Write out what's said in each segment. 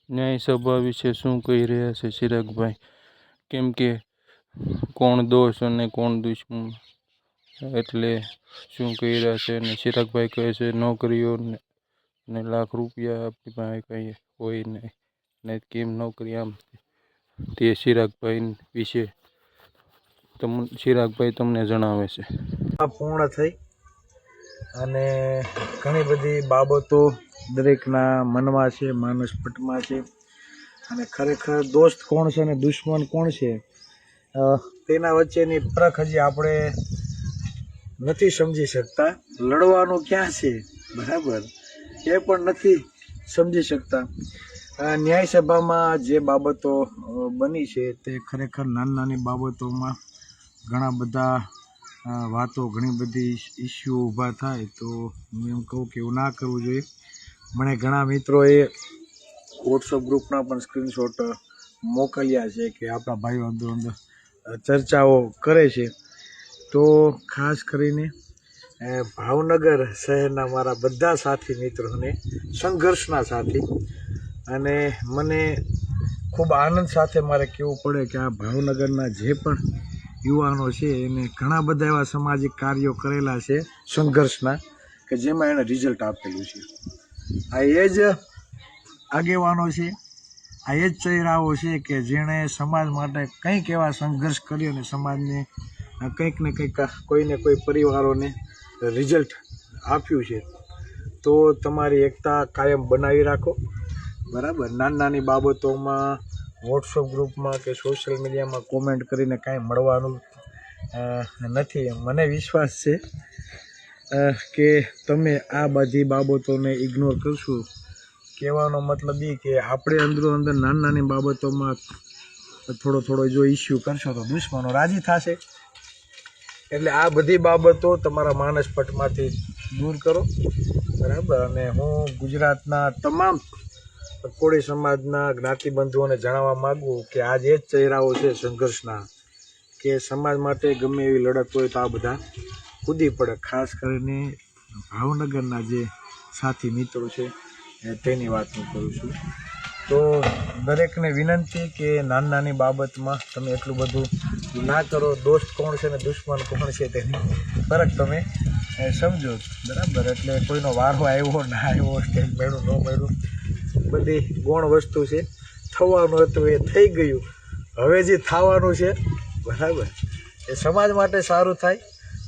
ન્યાયસભા વિશે શું કહી રહ્યા છે ચિરાગભાઈ? કેમ કે કોણ દોષ અને કોણ દુશ્મન, એટલે શું કહી રહ્યા છે? અને ચિરાગભાઈ કહે છે નોકરીઓ ને લાખ રૂપિયા આપણી પાસે કંઈ હોય નહીં, ને કેમ નોકરી આમ. તે ચિરાગભાઈ વિશે ચિરાગભાઈ તમને જણાવે છે. પૂર્ણ થઈ અને ઘણી બધી બાબતો દરેકના મનમાં છે, માનસપટમાં છે. અને ખરેખર દોસ્ત કોણ છે અને દુશ્મન કોણ છે તેના વચ્ચેની પરખ હજી આપણે નથી સમજી શકતા. લડવાનું ક્યાં છે, બરાબર, એ પણ નથી સમજી શકતા. ન્યાયસભામાં જે બાબતો બની છે તે ખરેખર નાની નાની બાબતોમાં ઘણા બધા વાતો, ઘણી બધી ઇસ્યુ ઊભા થાય. તો હું એમ કહું કે એવું ના કરવું જોઈએ. મને ઘણા મિત્રોએ વોટ્સઅપ ગ્રુપના પણ સ્ક્રીનશોટ મોકલ્યા છે કે આપણા ભાઈઓ અંદર અંદર ચર્ચાઓ કરે છે. તો ખાસ કરીને ભાવનગર શહેરના મારા બધા સાથી મિત્રોને, સંઘર્ષના સાથી, અને મને ખૂબ આનંદ સાથે મારે કહેવું પડે કે આ ભાવનગરના જે પણ યુવાનો છે એને ઘણા બધા એવા સામાજિક કાર્યો કરેલા છે સંઘર્ષના, કે જેમાં એણે રિઝલ્ટ આપેલું છે. આ એ જ આગેવાનો છે, આ એ જ ચહેરાઓ છે કે જેણે સમાજ માટે કંઈક એવા સંઘર્ષ કર્યો અને સમાજને કંઈક ને કંઈક, કોઈને કોઈ પરિવારોને રિઝલ્ટ આપ્યું છે. તો તમારી એકતા કાયમ બનાવી રાખો, બરાબર. નાની નાની બાબતોમાં વોટ્સઅપ ગ્રુપમાં કે સોશિયલ મીડિયામાં કોમેન્ટ કરીને કાંઈ મળવાનું નથી. મને વિશ્વાસ છે કે તમે આ બધી બાબતોને ઇગ્નોર કરશો. કહેવાનો મતલબ એ કે આપણે અંદરો અંદર નાની નાની બાબતોમાં થોડો જો ઇસ્યુ કરશો તો દુશ્મનો રાજી થશે. એટલે આ બધી બાબતો તમારા માનસપટમાંથી દૂર કરો, બરાબર. અને હું ગુજરાતના તમામ કોળી સમાજના જ્ઞાતિબંધુઓને જણાવવા માગું કે આજ એ જ ચહેરાઓ છે સંઘર્ષના, કે સમાજ માટે ગમે એવી લડત હોય તો આ બધા કૂદી પડે. ખાસ કરીને ભાવનગરના જે સાથી મિત્રો છે તેની વાત હું કરું છું. તો દરેકને વિનંતી કે નાની નાની બાબતમાં તમે એટલું બધું ના કરો. દોસ્ત કોણ છે ને દુશ્મન કોણ છે તેની ફરક તમે સમજો, બરાબર. એટલે કોઈનો વારો આવ્યો ના આવ્યો, કંઈક મેળું ન મેળું, બધી ગૌણ વસ્તુ છે. થવાનું હતું એ થઈ ગયું, હવે જે થવાનું છે, બરાબર, એ સમાજ માટે સારું થાય,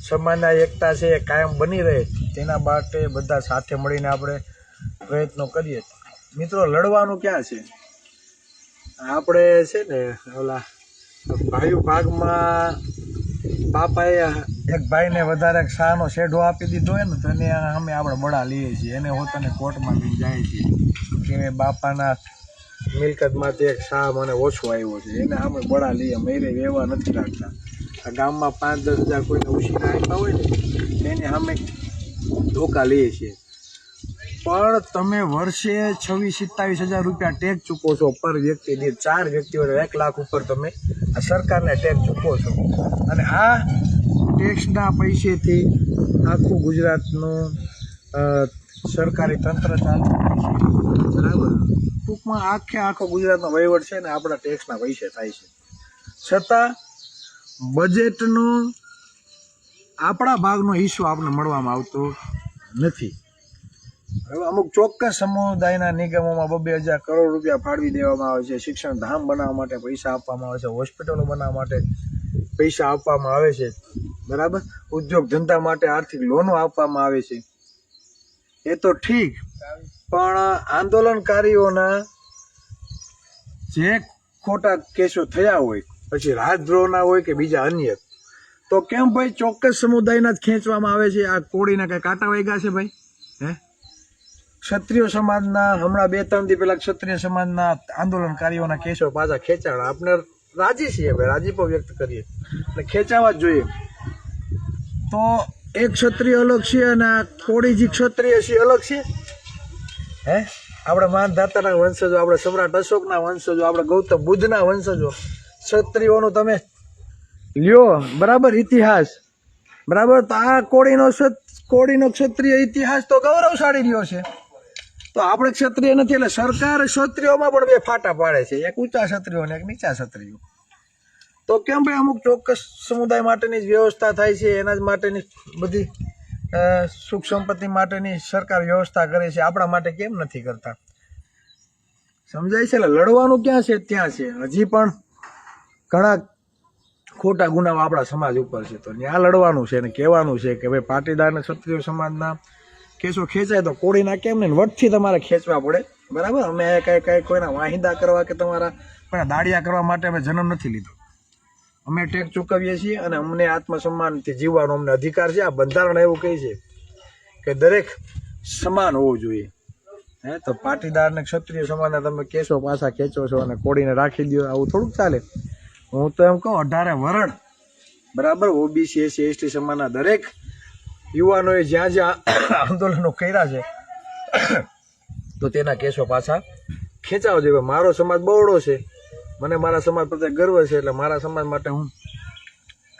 સમાજના એકતા છે એ કાયમ બની રહે, તેના માટે બધા સાથે મળીને આપણે પ્રયત્નો કરીએ. મિત્રો, લડવાનું ક્યાં છે? આપણે છે ને ઓલા ભાગમાં બાપાએ એક ભાઈને વધારે શાહનો શેઢો આપી દીધો હોય ને તો એને અમે આપણે બળા લઈએ છીએ. એને હોતાને કોર્ટમાં લઈને જાય છે કે બાપાના મિલકતમાંથી એક શાહ મને ઓછો આવ્યો છે, એને અમે બળા લઈએ. મેરે વ્યવહાર નથી રાખતા. આ ગામમાં 5-10 હજાર કોઈને ઉછીના આપ્યા હોય ને એની અમે ધોકા લઈએ છીએ. પણ તમે વર્ષે 26-27 હજાર રૂપિયા ટેક્સ ચૂકો છો પર વ્યક્તિ દીઠ. 4 વ્યક્તિઓ 1 લાખ ઉપર તમે આ સરકારને ટેક્સ ચૂકો છો. અને આ ટેક્સના પૈસેથી આખું ગુજરાતનું સરકારી તંત્ર ચાલતું હોય છે, બરાબર. ટૂંકમાં આખો ગુજરાતનો વહીવટ છે ને આપણા ટેક્સના પૈસે થાય છે. છતાં બજેટનો આપણા ભાગનો હિસ્સો આપણને મળવામાં આવતો નથી. હવે અમુક ચોક્કસ સમુદાયના નિગમોમાં 2-2 હજાર કરોડ રૂપિયા ફાળવી દેવામાં આવે છે. શિક્ષણ ધામ બનાવવા માટે પૈસા આપવામાં આવે છે, હોસ્પિટલો બનાવવા માટે પૈસા આપવામાં આવે છે, બરાબર. ઉદ્યોગ ધંધા માટે આર્થિક લોનો આપવામાં આવે છે. એ તો ઠીક, પણ આંદોલનકારીઓના જે ખોટા કેસો થયા હોય, પછી રાજદ્રોહના હોય કે બીજા અન્ય, તો કેમ ભાઈ ચોક્કસ સમુદાયના જ ખેંચવામાં આવે છે? આ કોળીના કઈ કાંટા વાગ્યા છે ભાઈ? હે, ક્ષત્રિય સમાજના હમણાં 2-3 દી પહેલા ક્ષત્રિય સમાજના આંદોલનકારીઓના કેસો પાછા ખેંચાણા. આપણે રાજી છીએ ભાઈ, રાજીપો વ્યક્ત કરીએ અને ખેંચાવા જ જોઈએ. તો એક ક્ષત્રિય અલગ છે અને આ કોળી જે ક્ષત્રિય છે અલગ છે. હે, આપણે માનધાતાના વંશજો, આપણે સમ્રાટ અશોકના વંશજો, આપણે ગૌતમ બુદ્ધના વંશજો, ક્ષત્રિયોનું તમે લ્યો, બરાબર, ઇતિહાસ, બરાબર. તો આ કોળીનો ક્ષત્રિય ઇતિહાસ તો ગૌરવશાળી રહ્યો છે. તો આપણે ક્ષત્રિય નથી એટલે સરકાર ક્ષત્રિયોમાં પણ બે ફાટા પાડે છે, એક ઊંચા ક્ષત્રિયો અને એક નીચા ક્ષત્રિયો. તો કેમ ભાઈ અમુક ચોક્કસ સમુદાય માટેની જ વ્યવસ્થા થાય છે, એના જ માટેની બધી સુખ સંપત્તિ માટેની સરકાર વ્યવસ્થા કરે છે, આપણા માટે કેમ નથી કરતા? સમજાય છે? એટલે લડવાનું ક્યાં છે ત્યાં છે. હજી પણ ઘણા ખોટા ગુનાઓ આપણા સમાજ ઉપર છે, તો ત્યાં લડવાનું છે અને કહેવાનું છે કે ભાઈ પાટીદાર અને ક્ષત્રિય સમાજના કેસો ખેંચાય તો કોળીના કેમ ને વટથી તમારે ખેંચવા પડે, બરાબર? અમે કાંઈ કોઈના વાહિંદા કરવા કે તમારા કોઈના દાડિયા કરવા માટે અમે જન્મ નથી લીધો. અમે ટેક્સ ચૂકવીએ છીએ અને અમને આત્મસન્માનથી જીવવાનો અમને અધિકાર છે. આ બંધારણ એવું કહે છે કે દરેક સમાન હોવું જોઈએ. તો પાટીદાર ને ક્ષત્રિય સમાજના તમે કેસો પાછા ખેંચો છો અને કોળીને રાખી દો, આવું થોડુંક ચાલે. હું તો એમ કહું 18 વરણ, બરાબર, ઓબીસી એસસી એસટી સમાજના દરેક યુવાનોએ જ્યાં જ્યાં આંદોલનો કર્યા છે તો તેના કેસો પાછા ખેંચાવો જોઈએ. મારો સમાજ બહોળો છે, મને મારા સમાજ પ્રત્યે ગર્વ છે, એટલે મારા સમાજ માટે હું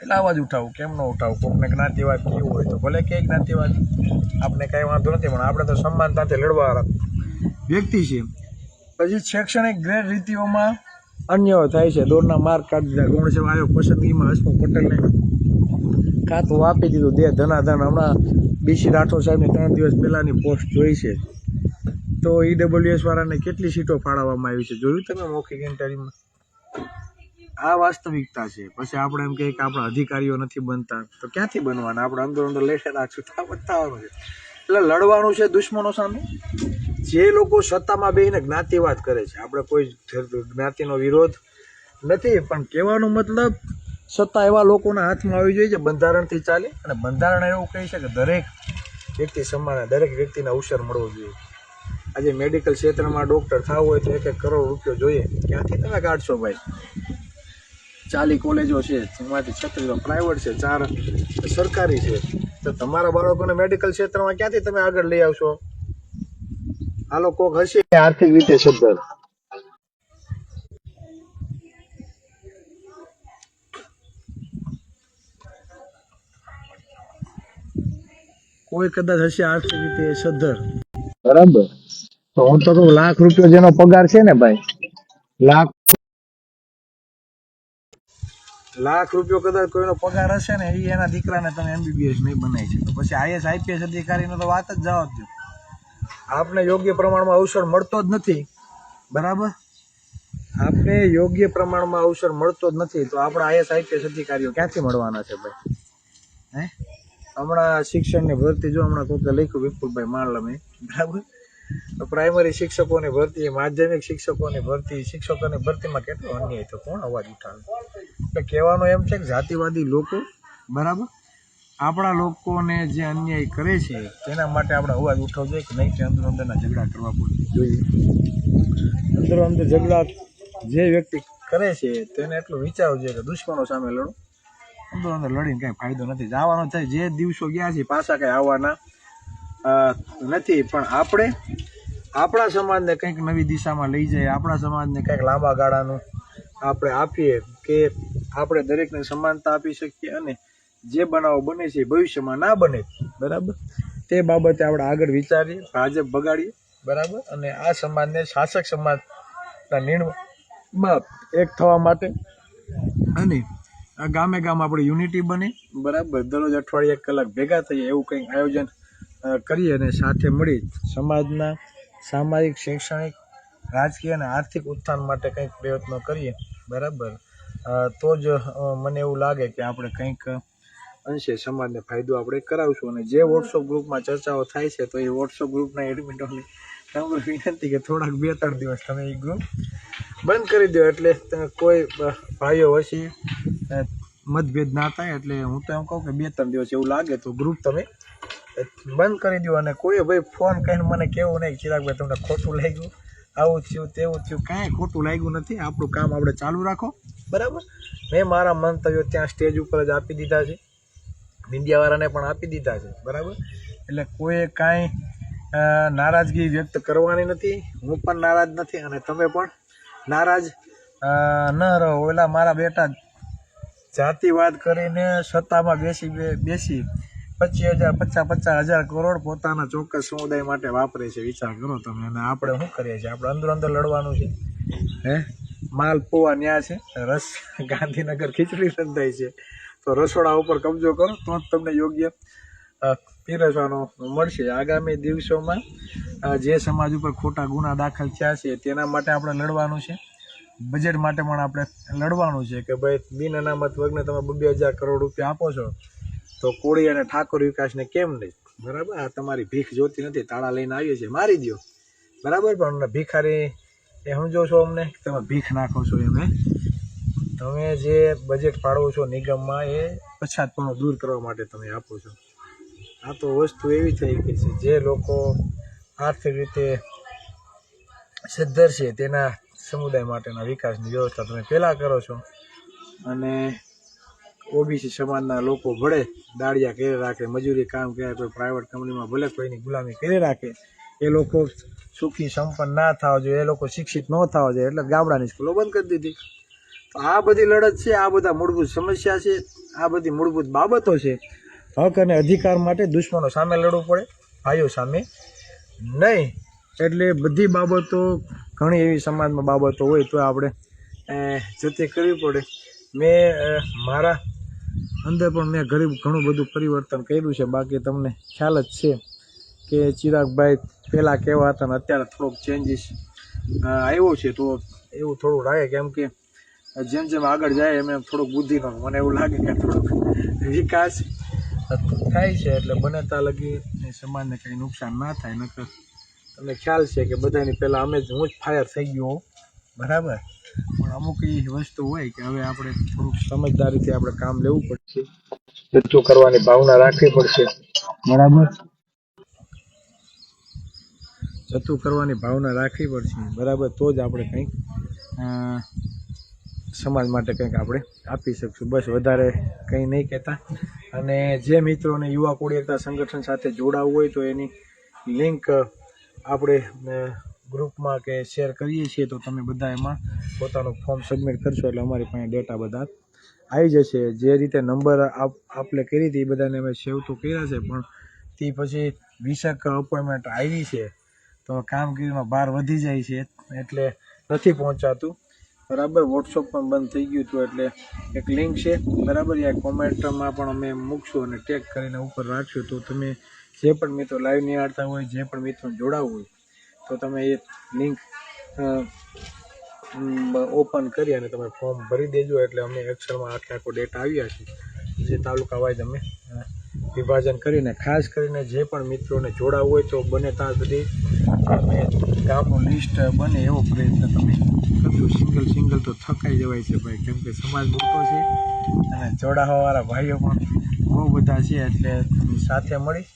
એટલે અવાજ ઉઠાવું. કેમ ન ઉઠાવું? કોઈકને જ્ઞાતિવાદ કેવું હોય તો ભલે કે જ્ઞાતિવાદ, આપણે કાંઈ વાંધો નથી, પણ આપણે તો સમાનતાથી લડવાવાળા વ્યક્તિ છીએ. પછી શૈક્ષણિક ગેરરીતિઓમાં અન્યાય થાય છે. દોરના માર્ક કાઢી દીધા, ગૌણ સેવા આયોગ પસંદગીમાં હસમુખ પટેલને ખાતું આપી દીધું, દે ધનાધન. હમણાં બીસી રાઠોડ સાહેબની 3 દિવસ પહેલાંની પોસ્ટ જોઈ છે, તો ઈડબ્લ્યુએસ વાળાને કેટલી સીટો ફાળવવામાં આવી છે, જોયું તમે મૌખિક ઇન્ટરવ્યુમાં? આ વાસ્તવિકતા છે. પછી આપણે એમ કહીએ કે આપણા અધિકારીઓ નથી બનતા, તો ક્યાંથી બનવાના? આપણે અંદર અંદર લઈ રાખશું તો બતાવવાનું છે. એટલે લડવાનું છે દુશ્મનો સામે. જે લોકો સત્તામાં બેસીને જ્ઞાતિવાદ કરે છે, આપણે કોઈ જ્ઞાતિનો વિરોધ નથી, પણ કહેવાનો મતલબ સત્તા એવા લોકોના હાથમાં આવી જોઈએ જે બંધારણથી ચાલે, અને બંધારણ એવું કહે છે કે દરેક વ્યક્તિ સમાન, દરેક વ્યક્તિને અવસર મળવો જોઈએ. આજે મેડિકલ ક્ષેત્રમાં ડૉક્ટર થવું હોય તો 1-1 કરોડ રૂપિયો જોઈએ, ક્યાંથી તમે કાઢશો ભાઈ? 40 કોલેજો છે, એમાંથી 36 પ્રાઇવેટ છે, 4 સરકારી છે, તો તમારા બાળકોને મેડિકલ ક્ષેત્રમાં ક્યાંથી તમે આગળ લઈ આવશો? આ લોકો હશે આર્થિક રીતે સદ્ધર. કોઈ કદાચ હશે આર્થિક રીતે સદ્ધર, બરાબર, તો હું તો કહું લાખ રૂપિયો જેનો પગાર છે ને ભાઈ, લાખ રૂપિયો કદાચ કોઈનો પગાર હશે ને, એ એના દીકરાને તમે MBBS નહીં બનાવી શકો. પછી IAS IPS અધિકારીનો તો વાત જ જવા દો. આપને યોગ્ય પ્રમાણમાં અવસર મળતો જ નથી, બરાબર? આપને યોગ્ય પ્રમાણમાં અવસર મળતો જ નથી, તો આપણા IAS IPS અધિકારીઓ ક્યાંથી મળવાના છે ભાઈ? હમણાં શિક્ષણની ભરતી જો હમણાં કોઈકે લખ્યું વિપુલભાઈ માળમે, બરાબર, પ્રાઇમરી શિક્ષકોની ભરતી, માધ્યમિક શિક્ષકોની ભરતી, શિક્ષકોની ભરતીમાં કેટલો અન્યાય તો કોણ અવાજ ઉઠાવે? એટલે કહેવાનું એમ છે કે જાતિવાદી લોકો, બરાબર, આપણા લોકોને જે અન્યાય કરે છે તેના માટે આપણે અવાજ ઉઠાવવો જોઈએ કે નહીં, કે અંદર અંદરના ઝઘડા કરવા જોઈએ. અંદરો અંદર ઝઘડા જે વ્યક્તિ કરે છે તેને એટલું વિચારવું જોઈએ કે દુશ્મનો સામે લડો. અંદર અંદર લડીને કાંઈ ફાયદો નથી. જવાનો થાય, જે દિવસો ગયા છે પાછા કાંઈ આવવાના નથી. પણ આપણે આપણા સમાજને કંઈક નવી દિશામાં લઈ જઈએ, આપણા સમાજને કંઈક લાંબા ગાળાનું આપણે આપીએ કે આપણે દરેકને સમાનતા આપી શકીએ, અને જે બનાવો બને છે ભવિષ્યમાં ના બને, બરાબર, તે બાબતે આપણે આગળ વિચારીએ, ભાજપ ભગાડીએ, બરાબર, અને આ સમાજને શાસક સમાજના નિર્ણયમાં એક થવા માટે અને ગામે ગામ આપણે યુનિટી બને, બરાબર, દરરોજ અઠવાડિયે 1 કલાક ભેગા થઈએ એવું કંઈક આયોજન કરીએ અને સાથે મળી સમાજના સામાજિક, શૈક્ષણિક, રાજકીય અને આર્થિક ઉત્થાન માટે કંઈક પ્રયત્નો કરીએ, બરાબર, તો જ મને એવું લાગે કે આપણે કંઈક અંશે સમાજને ફાયદો આપણે કરાવશું. અને જે વોટ્સઅપ ગ્રુપમાં ચર્ચાઓ થાય છે, તો એ વોટ્સઅપ ગ્રુપના એડમિનોને નમ્ર વિનંતી કે થોડાક 2-3 દિવસ તમે એ ગ્રુપ બંધ કરી દો, એટલે કોઈ ભાઈઓ વચ્ચે મતભેદ ના થાય. એટલે હું તો એમ કહું કે 2-3 દિવસ એવું લાગે તો ગ્રુપ તમે બંધ કરી દો. અને કોઈ ભાઈ ફોન કરીને મને કહેવું નહીં ચિરાગભાઈ તમને ખોટું લાગ્યું, આવું થયું તેવું થયું, કાંઈ ખોટું લાગ્યું નથી. આપણું કામ આપણે ચાલુ રાખો, બરાબર. મેં મારા મંતવ્યો ત્યાં સ્ટેજ ઉપર જ આપી દીધા છે, મીડિયાવાળાને પણ આપી દીધા છે, બરાબર. એટલે કોઈએ કાંઈ નારાજગી વ્યક્ત કરવાની નથી. હું પણ નારાજ નથી અને તમે પણ નારાજ ન રહો. ઓલા મારા બેટા જાતિવાદ કરીને સત્તામાં બેસી 25,000 50,000 કરોડ પોતાના ચોક્કસ સમુદાય માટે વાપરે છે. વિચાર કરો તમે. અને આપણે શું કરીએ છીએ? આપણે અંદર લડવાનું છે. હે માલ પોવા ન્યા છે, રસ ગાંધીનગર ખીચડી રંધાય છે. તો રસોડા ઉપર કબજો કરો તો જ તમને યોગ્ય પીરસવાનો મળશે. આગામી દિવસોમાં જે સમાજ ઉપર ખોટા ગુના દાખલ થયા છે તેના માટે આપણે લડવાનું છે. બજેટ માટે પણ આપણે લડવાનું છે કે ભાઈ બિન અનામત વર્ગને તમે 2,000 કરોડ રૂપિયા આપો છો તો કોળી અને ઠાકોર વિકાસને કેમ નહીં? બરાબર, આ તમારી ભીખ જોતી નથી. તાળા લઈને આવીએ છીએ, મારી દો. બરાબર, પણ ભિખારી એ સમજો છો અમને તમે ભીખ નાખો છો એમ. તમે જે બજેટ ફાળવો છો નિગમમાં એ પછાતપણું દૂર કરવા માટે તમે આપો છો. આ તો વસ્તુ એવી થઈ ગઈ છે જે લોકો આર્થિક રીતે સદ્ધર છે તેના સમુદાય માટેના વિકાસની વ્યવસ્થા તમે પહેલાં કરો છો. અને ઓબીસી સમાજના લોકો ભળે દાળિયા કરી રાખે, મજૂરી કામ કરે, કોઈ પ્રાઇવેટ કંપનીમાં ભલે કોઈની ગુલામી કરી રાખે, એ લોકો સુખી સંપન્ન ના થવા જોઈએ, એ લોકો શિક્ષિત ન થવા જોઈએ, એટલે ગામડાની સ્કૂલો બંધ કરી દીધી. તો આ બધી લડત છે, આ બધા મૂળભૂત સમસ્યા છે, આ બધી મૂળભૂત બાબતો છે. હક અને અધિકાર માટે દુશ્મનો સામે લડવું પડે, ભાઈઓ સામે નહીં. એટલે બધી બાબતો, ઘણી એવી સમાજમાં બાબતો હોય તો આપણે જતી કરવી પડે. મેં મારા અંદર પણ મેં ઘણું બધું પરિવર્તન કર્યું છે. બાકી તમને ખ્યાલ જ છે કે ચિરાગભાઈ પહેલાં કેવા હતા ને અત્યારે થોડોક ચેન્જીસ આવ્યો છે. તો એવું થોડું લાગે, કેમ કે જેમ જેમ આગળ જાય એમ એમ થોડુંક બુદ્ધિનો મને એવું લાગે કે થોડોક વિકાસ થાય છે. એટલે બને ત્યાં લગી સમાજને કંઈ નુકસાન ના થાય. નકર તમને ખ્યાલ છે કે બધાની પહેલાં હું જ ફાયર થઈ ગયો, બરાબર. પણ અમુક એ વસ્તુ હોય કે હવે આપણે થોડુંક સમજદારીથી આપણે કામ લેવું પડશે, જતું કરવાની ભાવના રાખવી પડશે, બરાબર. જતું કરવાની ભાવના રાખવી પડશે, બરાબર. તો જ આપણે કંઈક સમાજ માટે કંઈક આપણે આપી શકશું. બસ વધારે કંઈ નહીં કહેતા. અને જે મિત્રોને યુવા કોળી એકતા સંગઠન સાથે જોડાવવું હોય તો એની લિંક આપણે ગ્રુપમાં કે શેર કરીએ છીએ. તો તમે બધા એમાં પોતાનું ફોર્મ સબમિટ કરશો એટલે અમારી પાસે ડેટા બધા આવી જશે. જે રીતે નંબર આપણે કરી હતી એ બધાને અમે સેવ તો કર્યા છે, પણ તે પછી 20 અપોઇન્ટમેન્ટ આવી છે તો કામગીરીમાં ભાર વધી જાય છે એટલે નથી પહોંચાતું, બરાબર. વોટ્સઅપ પણ બંધ થઈ ગયું હતું. એટલે એક લિંક છે, બરાબર, એ કોમેન્ટમાં પણ અમે મૂકશું અને ટેગ કરીને ઉપર રાખશું. તો તમે જે પણ મિત્રો લાઈવ નિહાળતા હોય, જે પણ મિત્રો જોડાવવું હોય તો તમે એ લિંક ઓપન કરી અને તમે ફોર્મ ભરી દેજો. એટલે અમે એક્સેલમાં આખો ડેટા આવ્યા છે, જે તાલુકા વાઇઝ અમે વિભાજન કરીને, ખાસ કરીને જે પણ મિત્રોને જોડાવવું હોય તો બને ત્યાં સુધી અમે ગામનું લિસ્ટ બને એવો પ્રયત્ન તમે કરજો. સિંગલ તો થકાઈ જવાય છે ભાઈ, કેમ કે સમાજ મોટો છે અને જોડાવાવાળા ભાઈઓ પણ બહુ બધા છે. એટલે સાથે મળી,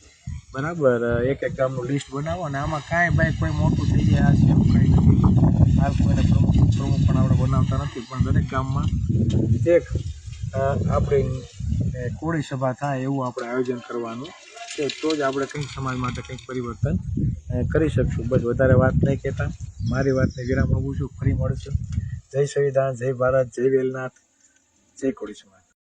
બરાબર, એક ગામનું લિસ્ટ બનાવો. અને આમાં કાંઈ ભાઈ કોઈ મોટું થઈ જાય આ છે એવું કંઈ નથી. હાલ કોઈને પ્રમુખ પણ આપણે બનાવતા નથી, પણ દરેક ગામમાં એક આપણી કોળી સભા થાય એવું આપણે આયોજન કરવાનું છે. તો જ આપણે કંઈક સમાજ માટે કંઈક પરિવર્તન કરી શકશું. બસ વધારે વાત નહીં કહેતા, મારી વાતને વિરામ આપું છું. ફરી મળશું. જય સંવિધાન, જય ભારત, જય વેલનાથ, જય કોળી સમાજ.